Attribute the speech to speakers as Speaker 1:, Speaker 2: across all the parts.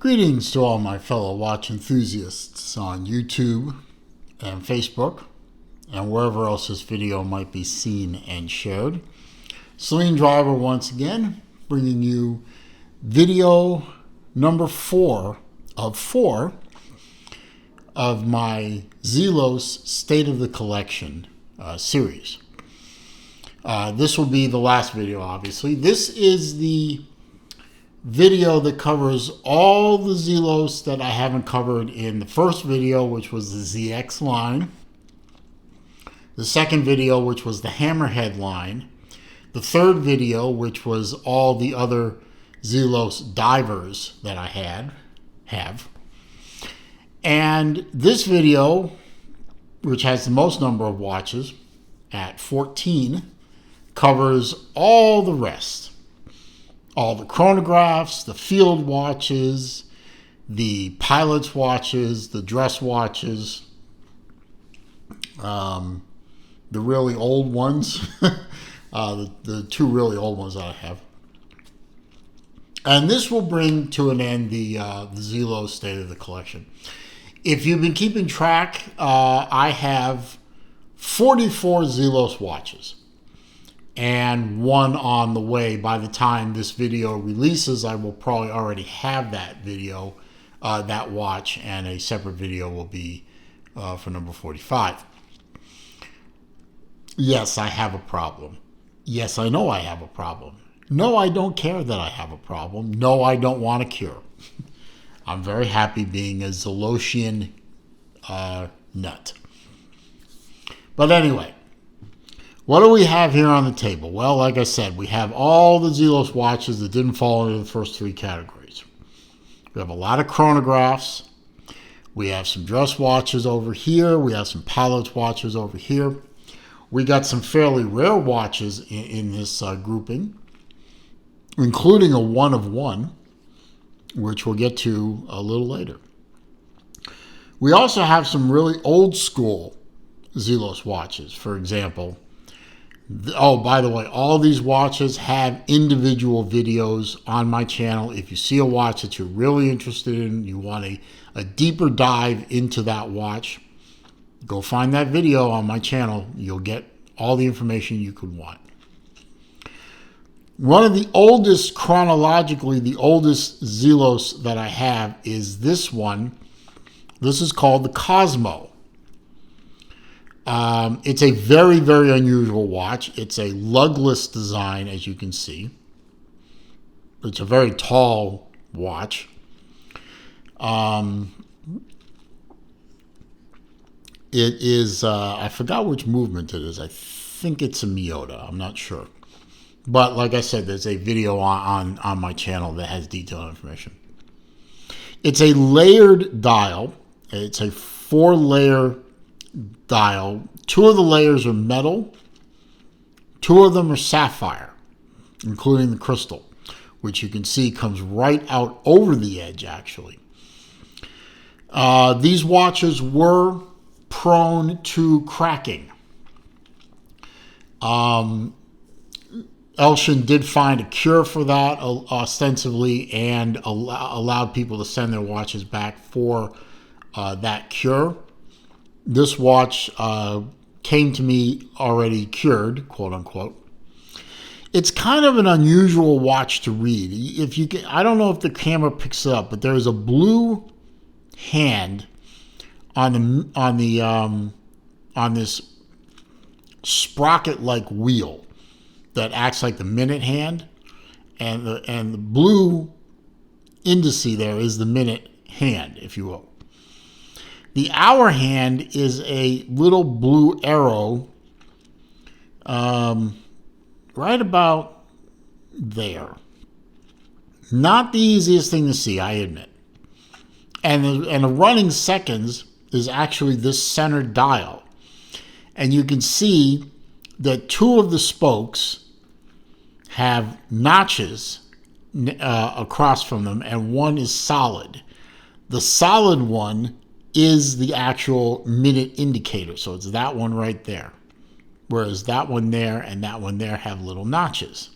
Speaker 1: Greetings to all my fellow watch enthusiasts on YouTube and Facebook and wherever else this video might be seen and shared. Celine Driver once again, bringing you video number 4 of my Zelos State of the Collection series. This will be the last video, obviously. This is the video that covers all the Zelos that I haven't covered in the first video, which was the ZX line. The second video, which was the Hammerhead line. The third video, which was all the other Zelos divers that I have. And this video, which has the most number of watches at 14, covers all the rest. All the chronographs, the field watches, the pilot's watches, the dress watches, the really old ones, the two really old ones that I have. And this will bring to an end the Zelos State of the Collection. If you've been keeping track, I have 44 Zelos watches. And one on the way. By the time this video releases, I will probably already have that video, that watch, and a separate video will be for number 45. Yes, I have a problem. Yes, I know I have a problem. No, I don't care that I have a problem. No, I don't want a cure. I'm very happy being a Zelosian nut. But anyway, what do we have here on the table? Well, like I said, we have all the Zelos watches that didn't fall into the first three categories. We have a lot of chronographs. We have some dress watches over here. We have some pilot's watches over here. We got some fairly rare watches in this grouping, including a 1 of 1, which we'll get to a little later. We also have some really old school Zelos watches. For example, oh, by the way, all these watches have individual videos on my channel. If you see a watch that you're really interested in, you want a deeper dive into that watch, go find that video on my channel. You'll get all the information you could want. One of the oldest, chronologically, the oldest Zelos that I have is this one. This is called the Cosmo. It's a very, very unusual watch. It's a lugless design, as you can see. It's a very tall watch. It is, I forgot which movement it is. I think it's a Miyota. I'm not sure. But like I said, there's a video on my channel that has detailed information. It's a layered dial. It's a 4-layer dial. 2 of the layers are metal. 2 of them are sapphire, including the crystal, which you can see comes right out over the edge, actually. These watches were prone to cracking. Elshin did find a cure for that, ostensibly, and allowed people to send their watches back for that cure. This watch came to me already cured, quote unquote. It's kind of an unusual watch to read. If you can, I don't know if the camera picks it up, but there is a blue hand on this sprocket-like wheel that acts like the minute hand, and the blue indice there is the minute hand, if you will. The hour hand is a little blue arrow right about there. Not the easiest thing to see, I admit. And the running seconds is actually this center dial. And you can see that 2 of the spokes have notches across from them, and 1 is solid. The solid one is the actual minute indicator. So it's that one right there. Whereas that one there and that one there have little notches.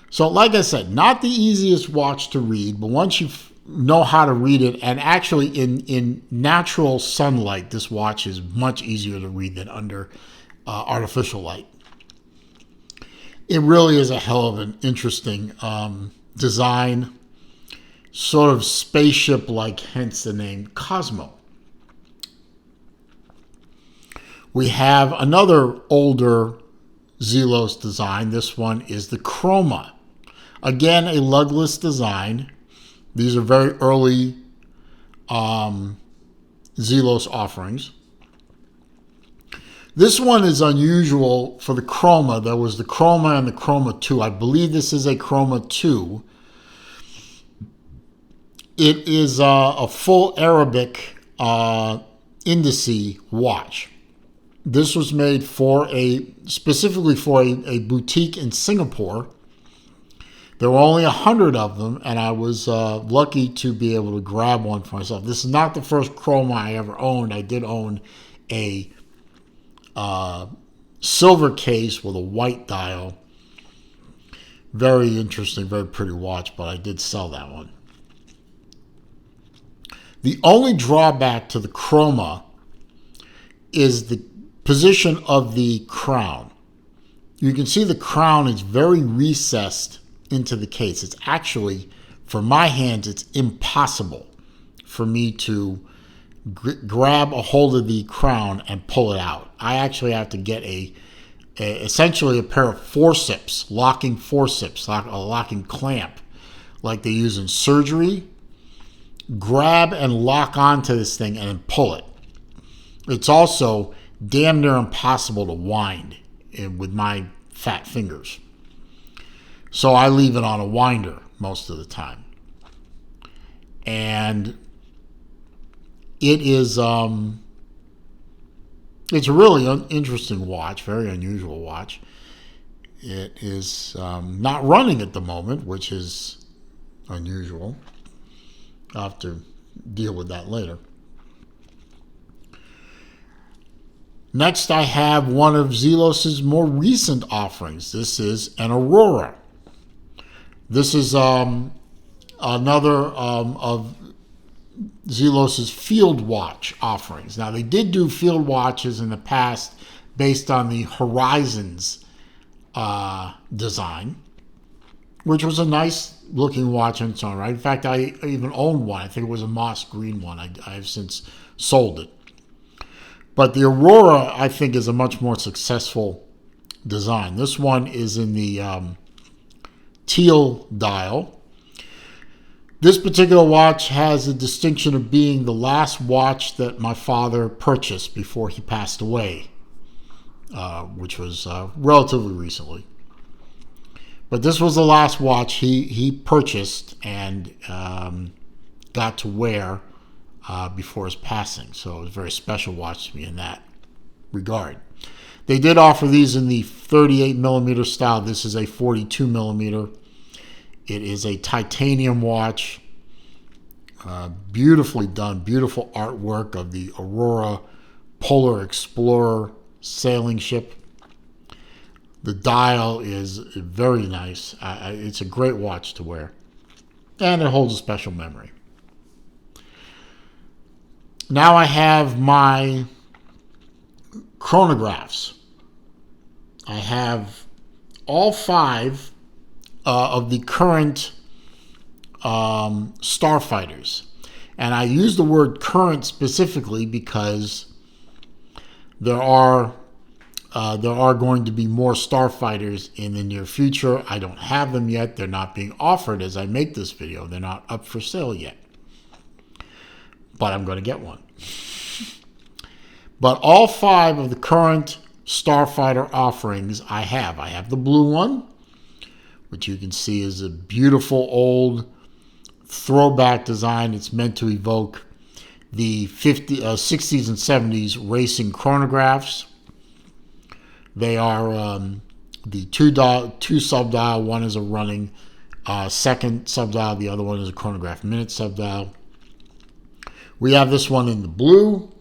Speaker 1: So like I said, not the easiest watch to read, but once you know how to read it. And actually, in natural sunlight, this watch is much easier to read than under artificial light. It really is a hell of an interesting design, sort of spaceship-like, hence the name Cosmo. We have another older Zelos design. This one is the Chroma. Again, a lugless design. These are very early Zelos offerings. This one is unusual for the Chroma. There was the Chroma and the Chroma 2. I believe this is a Chroma 2. It is a full Arabic indice watch. This was made specifically for a boutique in Singapore. There were only 100 of them, and I was lucky to be able to grab one for myself. This is not the first Chroma I ever owned. I did own a silver case with a white dial. Very interesting, very pretty watch, but I did sell that one. The only drawback to the Chroma is the position of the crown. You can see the crown is very recessed into the case. It's actually, for my hands, it's impossible for me to grab a hold of the crown and pull it out. I actually have to get essentially a pair of forceps, locking forceps, a locking clamp, like they use in surgery, grab and lock onto this thing and then pull it. It's also damn near impossible to wind with my fat fingers. So I leave it on a winder most of the time. And it is it's a really interesting watch, very unusual watch. It is not running at the moment, which is unusual. I'll have to deal with that later. Next, I have one of Zelos' more recent offerings. This is an Aurora. This is another of Zelos' field watch offerings. Now, they did do field watches in the past based on the Horizons design, which was a nice looking watch in its own right. In fact, I even owned one. I think it was a moss green one. I have since sold it. But the Aurora, I think, is a much more successful design. This one is in the teal dial. This particular watch has the distinction of being the last watch that my father purchased before he passed away, which was relatively recently. But this was the last watch he purchased and got to wear before his passing. So it was a very special watch to me in that regard. They did offer these in the 38 millimeter style. This is a 42 millimeter. It is a titanium watch. Beautifully done. Beautiful artwork of the Aurora Polar Explorer sailing ship. The dial is very nice. It's a great watch to wear. And it holds a special memory. Now I have my chronographs. I have all 5 of the current starfighters. And I use the word current specifically because there are going to be more starfighters in the near future. I don't have them yet. They're not being offered as I make this video. They're not up for sale yet. But I'm going to get one. But all 5 of the current starfighter offerings I have. I have the blue one, which you can see is a beautiful old throwback design. It's meant to evoke the 60s and 70s racing chronographs. They are the two sub-dial. One is a running second sub-dial. The other one is a chronograph minute sub-dial. We have this one in the blue.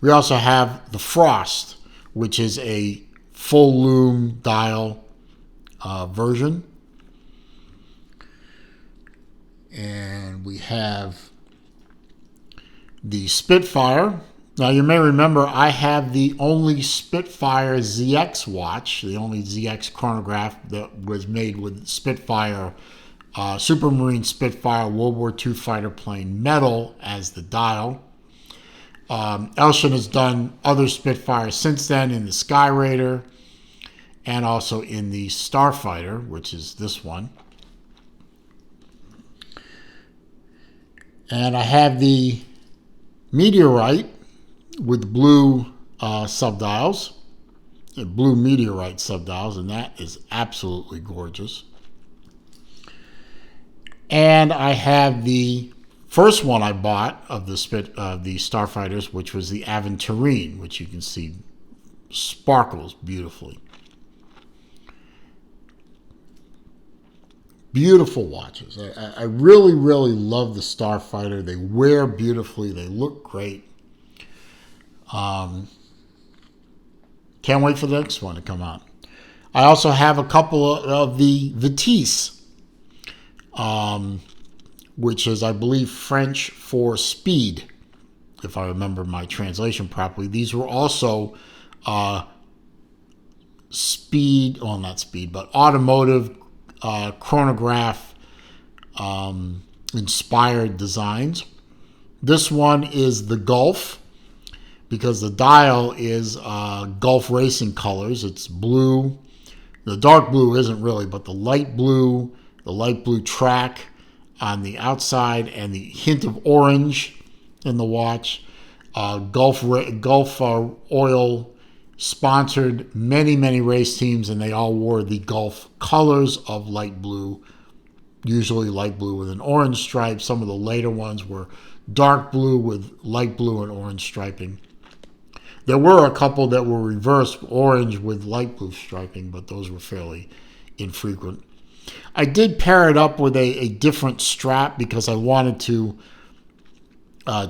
Speaker 1: We also have the Frost, which is a full loom dial version. And we have the Spitfire. Now, you may remember I have the only Spitfire ZX watch, the only ZX chronograph that was made with Spitfire, Supermarine Spitfire World War II fighter plane metal as the dial. Elshin has done other Spitfires since then in the Skyraider and also in the Starfighter, which is this one. And I have the Meteorite with blue subdials, blue Meteorite subdials, and that is absolutely gorgeous. And I have the first one I bought of the Starfighters, which was the Aventurine, which you can see sparkles beautifully. Beautiful watches. I really, really love the Starfighter. They wear beautifully. They look great. Can't wait for the next one to come out. I also have a couple of the Vitesse, which is, I believe, French for speed, if I remember my translation properly. These were also automotive chronograph inspired designs. This one is the Gulf, because the dial is Gulf racing colors. It's blue. The dark blue isn't really, but the light blue track on the outside and the hint of orange in the watch. Gulf Oil sponsored many race teams, and they all wore the Gulf colors of light blue, usually light blue with an orange stripe. Some of the later ones were dark blue with light blue and orange striping. There were a couple that were reversed, orange with light blue striping, but those were fairly infrequent. I did pair it up with a different strap because I wanted to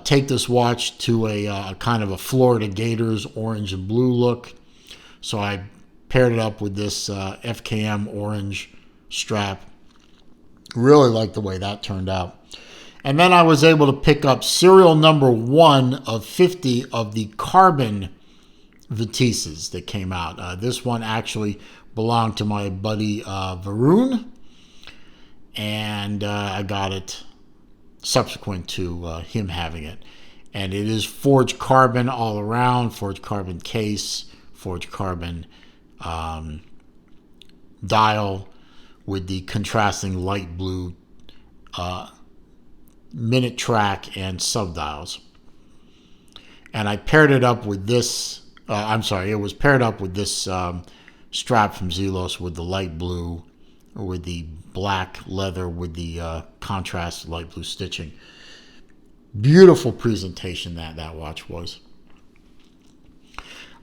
Speaker 1: take this watch to a kind of a Florida Gators orange and blue look. So I paired it up with this FKM orange strap. Really like the way that turned out. And then I was able to pick up serial number 1 of 50 of the carbon Vitesses that came out. This one actually belonged to my buddy Varun, and I got it subsequent to him having it. And it is forged carbon all around, forged carbon case, forged carbon dial with the contrasting light blue minute track and subdials. And I paired it up with this, it was paired up with this strap from Zelos with the light blue, with the black leather with the contrast light blue stitching. Beautiful presentation that watch was.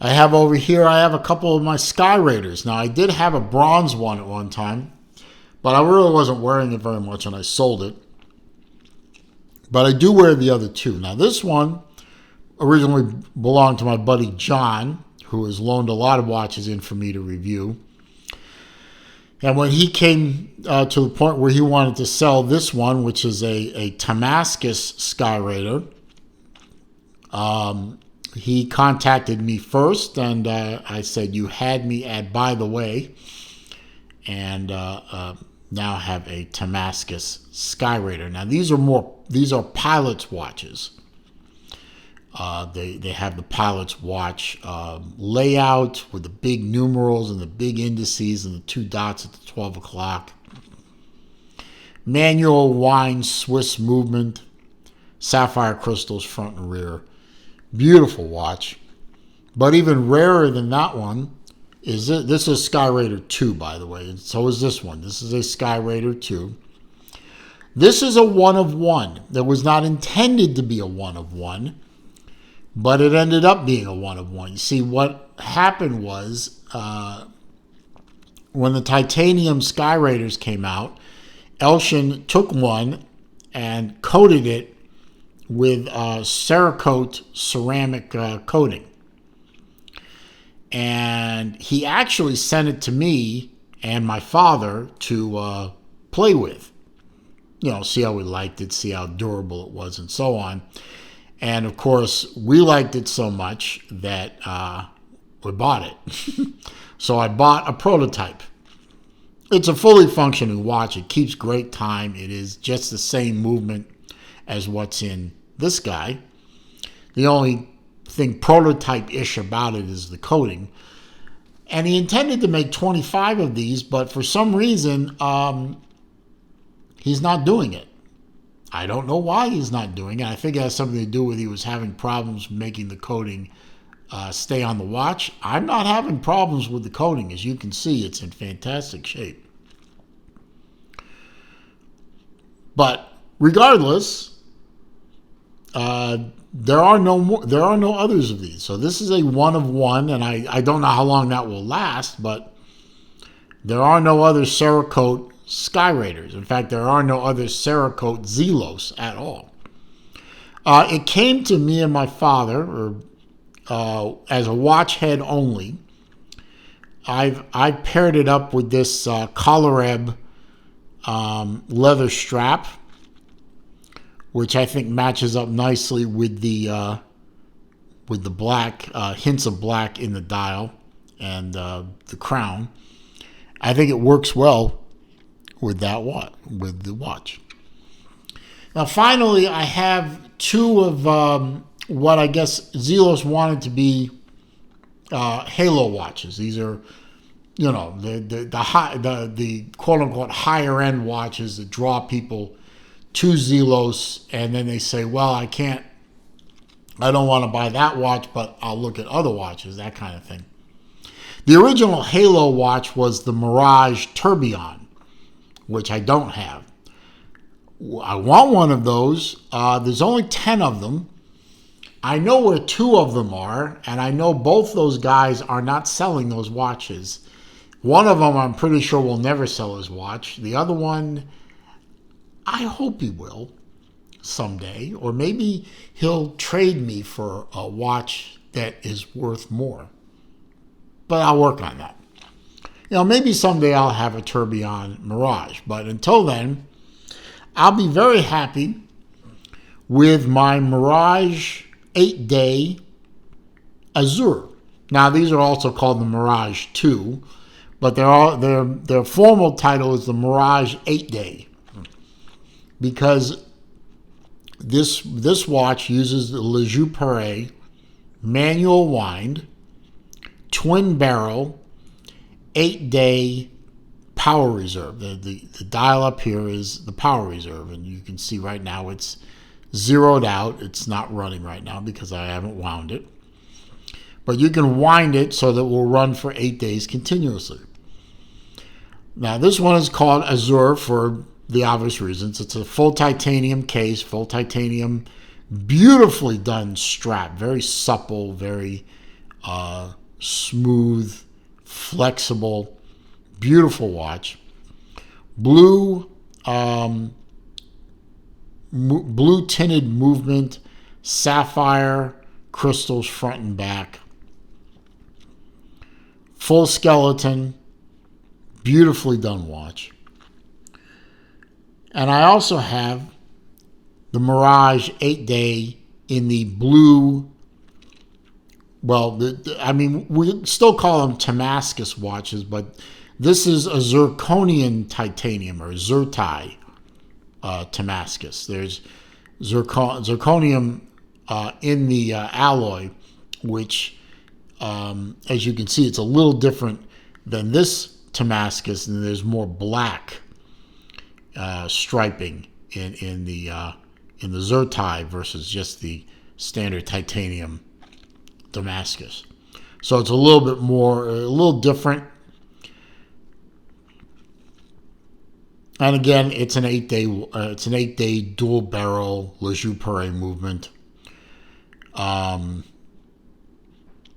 Speaker 1: I have over here, I have a couple of my Skyraiders. Now, I did have a bronze one at one time, but I really wasn't wearing it very much, and I sold it. But I do wear the other two. Now, this one originally belonged to my buddy John, who has loaned a lot of watches in for me to review. And when he came to the point where he wanted to sell this one, which is a Damascus Skyraider, he contacted me first, and I said, "You had me at by the way," and now have a Damascus Skyraider. Now these are pilot's watches. They have the pilot's watch layout with the big numerals and the big indices and the 2 dots at the 12 o'clock. Manual wind Swiss movement, sapphire crystals front and rear. Beautiful watch. But even rarer than that one is this is Skyraider 2, by the way, and so is this one. This is a Skyraider 2. This is a one of one. That was not intended to be a one of one, but it ended up being a one of one. You see, what happened was when the titanium Skyraiders came out, Elshin took one and coated it with Cerakote ceramic coating. And he actually sent it to me and my father to play with. see how we liked it, see how durable it was, and so on. And of course, we liked it so much that we bought it. So I bought a prototype. It's a fully functioning watch. It keeps great time. It is just the same movement as what's in this guy. The only thing prototype-ish about it is the coating. And he intended to make 25 of these, but for some reason, he's not doing it. I don't know why he's not doing it. I think it has something to do with he was having problems making the coating stay on the watch. I'm not having problems with the coating. As you can see, it's in fantastic shape. But regardless, there are no others of these. So this is a one of one, and I don't know how long that will last, but there are no other Cerakote Skyraiders. In fact, there are no other Cerakote Zelos at all. It came to me and my father as a watch head only. I paired it up with this Collareb leather strap, which I think matches up nicely with the black hints of black in the dial and the crown. I think it works well with the watch. Now, finally, I have two of what I guess Zelos wanted to be halo watches. These are, the quote unquote higher end watches that draw people to Zelos, and then they say, well, I don't want to buy that watch, but I'll look at other watches, that kind of thing. The original Halo watch was the Mirage Tourbillon, which I don't have. I want one of those. There's only 10 of them. I know where 2 of them are, and I know both those guys are not selling those watches. One of them I'm pretty sure will never sell his watch. The other one, I hope he will someday, or maybe he'll trade me for a watch that is worth more. But I'll work on that. Maybe someday I'll have a Tourbillon Mirage, but until then, I'll be very happy with my Mirage 8-Day Azure. Now, these are also called the Mirage 2, but their formal title is the Mirage 8-Day, because this watch uses the Le Jeu Perret manual wind, twin barrel, 8-day power reserve. The dial up here is the power reserve, and you can see right now it's zeroed out. It's not running right now because I haven't wound it. But you can wind it so that it will run for 8 days continuously. Now, this one is called Azure for the obvious reasons. It's a full titanium case, full titanium, beautifully done strap, very supple, very smooth, flexible, beautiful watch. Blue tinted movement, sapphire crystals front and back, full skeleton, beautifully done watch. And I also have the Mirage 8-Day in the blue. Well, we still call them Damascus watches, but this is a zirconian titanium, or zirti Damascus. There's zirconium in the alloy, which, as you can see, it's a little different than this Damascus, and there's more black striping in the zirti versus just the standard titanium Damascus. So it's a little different. And again, it's an 8-day dual barrel Le Jeu Perret movement. And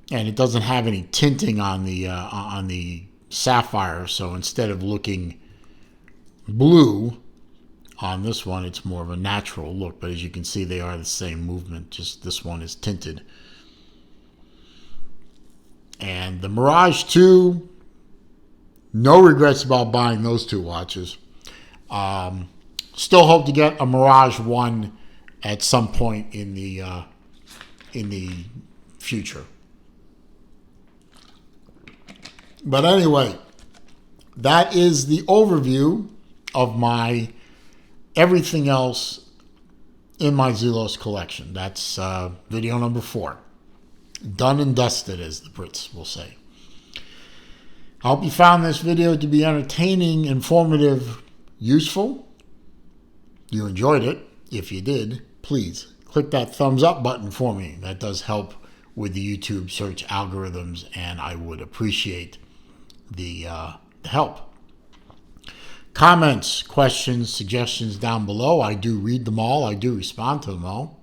Speaker 1: it doesn't have any tinting on the sapphire, so instead of looking blue on this one, it's more of a natural look. But as you can see, they are the same movement, just this one is tinted. And the Mirage 2, no regrets about buying those 2 watches. Still hope to get a Mirage 1 at some point in the future. But anyway, that is the overview of my everything else in my Zelos collection. That's video number 4. Done and dusted, as the Brits will say. I hope you found this video to be entertaining, informative, useful. You enjoyed it. If you did, please click that thumbs up button for me. That does help with the YouTube search algorithms, and I would appreciate the help. Comments, questions, suggestions down below. I do read them all. I do respond to them all.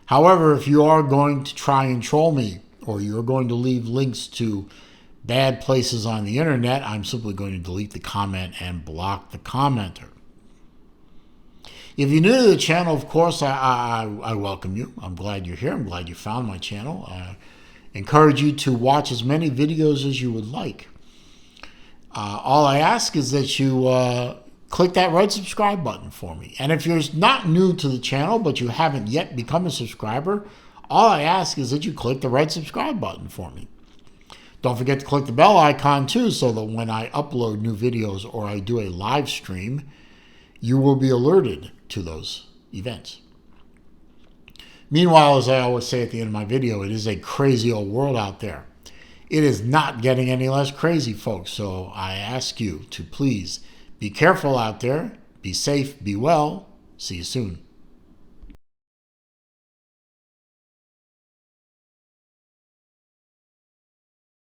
Speaker 1: However, if you are going to try and troll me, or you're going to leave links to bad places on the internet, I'm simply going to delete the comment and block the commenter. If you're new to the channel, of course, I welcome you. I'm glad you're here. I'm glad you found my channel. I encourage you to watch as many videos as you would like. All I ask is that you click that red subscribe button for me. And if you're not new to the channel, but you haven't yet become a subscriber, all I ask is that you click the red subscribe button for me. Don't forget to click the bell icon too, so that when I upload new videos or I do a live stream, you will be alerted to those events. Meanwhile, as I always say at the end of my video, it is a crazy old world out there. It is not getting any less crazy, folks. So I ask you to please be careful out there, be safe, be well. See you soon.